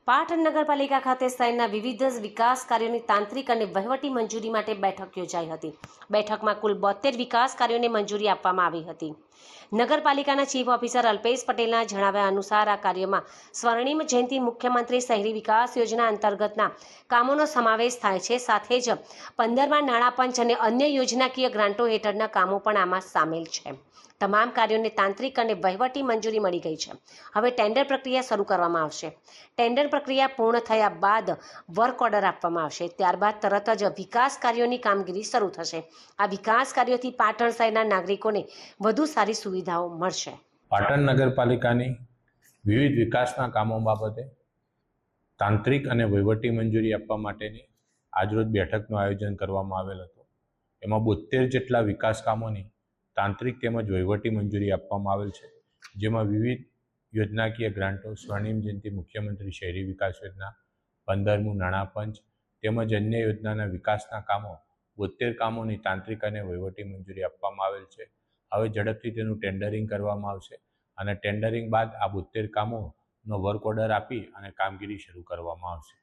પાટણ નગરપાલિકા ખાતે શહેરના વિવિધ વિકાસ કાર્યોની તાંત્રિક અને વહીવટી મંજૂરી માટે બેઠક યોજાઈ હતી। બેઠકમાં કુલ 72 વિકાસ કાર્યોને મંજૂરી આપવામાં આવી હતી। નગરપાલિકાના ચીફ ઓફિસર અલ્પેશ પટેલના જણાવ્યા અનુસાર આ કાર્યમાં સ્વર્ણિમ જયંતિ મુખ્યમંત્રી શહેરી વિકાસ યોજના અંતર્ગતના કામોનો સમાવેશ થાય છે। સાથે જ 15મા નાણાં પંચ અને અન્ય યોજનાકીય ગ્રાન્ટો હેઠળના કામો પણ આમાં સામેલ છે। તમામ કાર્યોને તાંત્રિક અને વહીવટી મંજૂરી મળી ગઈ છે। હવે ટેન્ડર પ્રક્રિયા શરૂ કરવામાં આવશે। ટેન્ડર પ્રક્રિયા પૂર્ણ થયા બાદ વર્ક ઓર્ડર આપવામાં આવશે। ત્યારબાદ તરત જ વિકાસ કાર્યોની કામગીરી શરૂ થશે। આ વિકાસ કાર્યોથી પાટણ શહેરના નાગરિકોને વધુ સારી સુવિધાઓ મળશે। પાટણ નગરપાલિકાની વિવિધ વિકાસના કામો બાબતે તાંત્રિક અને વહીવટી મંજૂરી આપવા માટેની આજરોજ બેઠકનું આયોજન કરવામાં આવેલ હતું। એમાં 72 જેટલા વિકાસ કામોની તાંત્રિક તેમજ વહીવટી મંજૂરી આપવામાં આવેલ છે, જેમાં વિવિધ યોજનાકીય ગ્રાન્ટો, સ્વર્ણિમ જયંતિ મુખ્યમંત્રી શહેરી વિકાસ યોજના, 15મું નાણાં પંચ તેમજ અન્ય યોજનાના વિકાસના કામો 72 કામોની તાંત્રિક અને વહીવટી મંજૂરી આપવામાં આવેલ છે। હવે ઝડપથી તેનું ટેન્ડરિંગ કરવામાં આવશે અને ટેન્ડરિંગ બાદ આ 72 કામોનો વર્ક ઓર્ડર આપી અને કામગીરી શરૂ કરવામાં આવશે।